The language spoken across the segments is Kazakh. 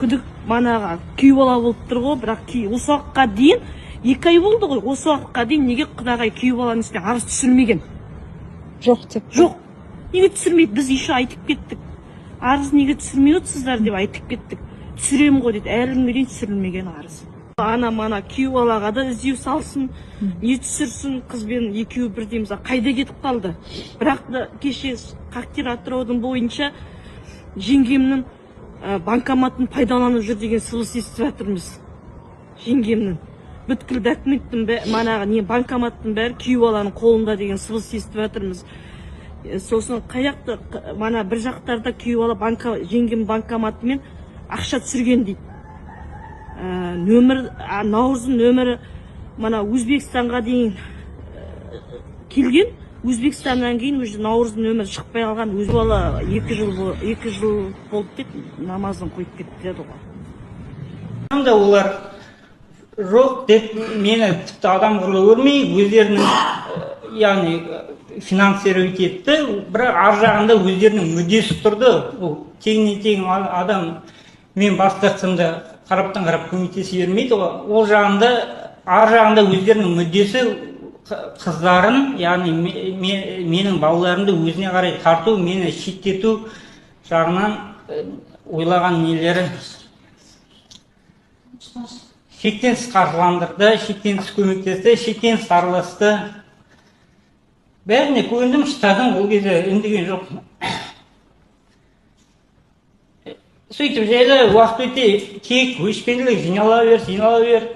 күдік манаға күй бала болып тұр ғой, бірақ осы уақытқа дейін 2 ай болды ғой. Осы уақытқа дейін неге құдағай күй баланың үстіне арыз түсірмеген? Жоқ деп. Жоқ. Неге түсірмейді? Біз еще айтып кеттік. Арыз неге түсірмей отырсыздар деп айтып кеттік. Түсірем ғой деді. Әлі күнге дейін түсірілмеген арыз. Ана мана күй балаға да іздеу салсын, не түсірсін, қызбен екеуі бірдей қайда кетіп қалды. Бірақ та кеше Қақтер атыраудың бойынша жеңгемнің банкоматын пайдаланып жүр деген сыбыс естіп жатырмыз. Жеңгемнің бүткіл документтің манаға не банкоматтың бәрі күй баланың қолында деген сыбыс естіп жатырмыз. Сосын қаяқты мана бір жақтарда күй бала жеңгем банкоматымен ақша түсірген дейді. Наурыздың нөмірі мана Өзбекстанға дейін келген. Өзбекстаннан кейін уже Наурыздың нөмірі шықпай алған. Өз бала 2 жыл болды деп намазын қойып кетті деді ғой. Олар жоқ деп мені тіпті адам қылып өрмей өздерінің яғни финансировать етті, бірақ ар жағында өздерінің мүддесі тұрды. Тегінен тең адам мен бас тартсам да қараптан қарап көмектесе бермейді ғой. Ол жағында ар жағында өздерінің мүддесі қыздарын, яғни менің балаларымды өзіне қарай тарту, мені шеттету жағынан ойлаған нелері шектенсіз қаржыландырды, шектенсіз көмектесті, шектенсіз араласты. Бәріне көндім, шыдадым, ол кезде үндеген жоқ. Сөйтіп жайлы уақыт өте тек өшпенділік жинала бер.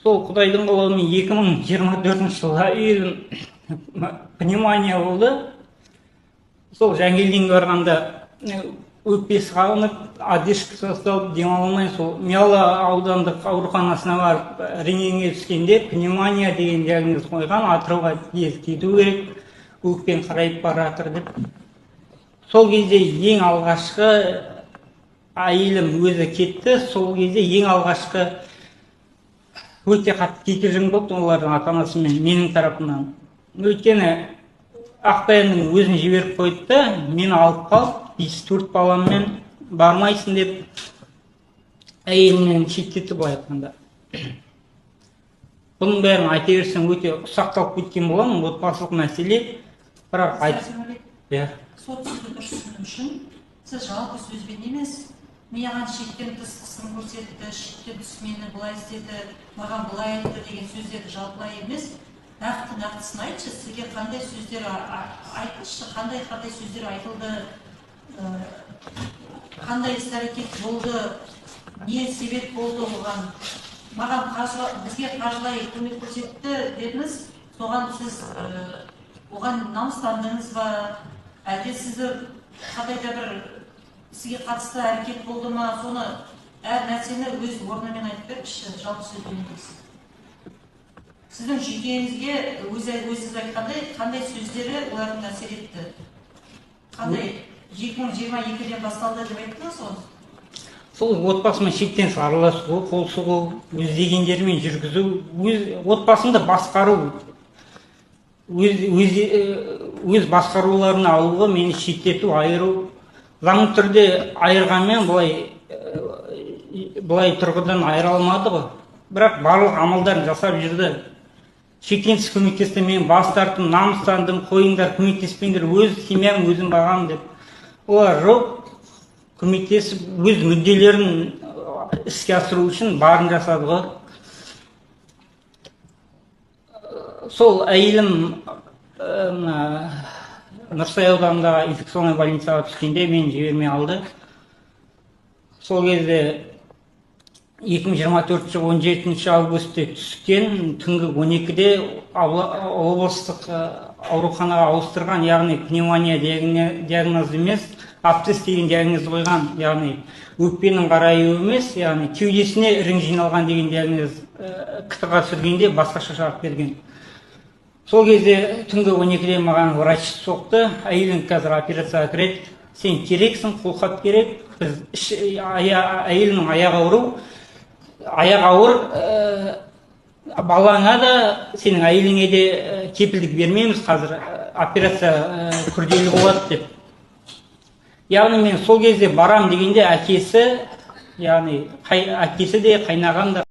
Сол Құдайдың қалауымен 2024 жылға үйім пневмония болды. Сол Жаңгелдинге барғанда өкпесі қағынып, одышка жасалып, демалмай сол Мияла аудандық ауруханасына барып рентгенге түскенде пневмония деген диагноз қойған, Атырауға тез кету керек, өкпен қарайып бара жатыр деп. Сол кезде ең алғашқы әйелім өзі кетті. Сол кезде ең алғашқы өте қатты кикілжің болды олардың ата-анасы мен менің тарапымнан. Өйткені Ақбаянның өзін жіберіп қойды да, мені алып қалып, 4 баламмен бармайсың деп әйелімнен шеттетті былай айтқанда. Бұның бәрін айта берсем өте ұсақталып кеткен боламын, отбасылық мәселе. Бірақ сот сөзді дұрыс түсіну үшін сіз жалпы сөзбен емес, маған шектен тыс қысым көрсетті, шектен тыс мені былай істеді, маған былай айтты деген сөздерді жалпылай емес, нақтысын айтшы, сізге қандай сөздер айтылшы, қандай сөздер айтылды, қандай іс-әрекет болды, не себеп болды оған, бізге қаржылай көмек көрсетті дедіңіз, соған сіз оған намыстандыңыз ба, әлде сізді қандайда бір сізге қатысты әрекет болды ма, соны әр нәрсені өз орнымен айтып беріңізші, жалпы сөзбен емес. Сіздің жүйкеңізге өзіңіз айтқандай қандай сөздері олардың әсер етті? Қандай 2022-ден басталды деп айттыңыз соны? Сол отбасымен шектен араласу, қол соғу, өз дегендерімен жүргізу, отбасымды басқару, өз басқаруларына алуға мені шеттету, айыру. Заңды түрде айырғанмен бұлай тұрғыдан айыра алмады ғой. Бірақ барлық амалдарын жасап жүрді. Шектенсіз көмектесті, мен бас тарттым, намыстандым, қойыңдар, көмектеспеңдер, өз семьям өзім бағам деп. Олар жоқ, көмектесіп, өз мүдделерін іске асыру үшін барын жасады ғой. Сол әйелім Нұрсай ауданындағы инфекционный больницаға түскенде мен жібермей алды. Сол кезде 2024 жыл 17 августте түскен, түнгі 12-де облыстық ауруханаға ауыстырған, яғни пневмония диагноз емес, аптез деген диагноз қойған, яғни өкпенің қараюы емес, яғни кеудесіне ірің жиналған деген диагноз КТ-ға түсіргенде басқаша шарт берген. Сол кезде түнгі 12-де маған врач соқты, әйелің қазір операцияға кіреді, сен керексің, қолхат керек, әйелінің аяғы ауыр, балаңа да, сенің әйеліңе де кепілдік бермейміз, қазір операция күрделі болады деп. яғни мен сол кезде барам дегенде әкесі, яғни әкесі де қайнағам да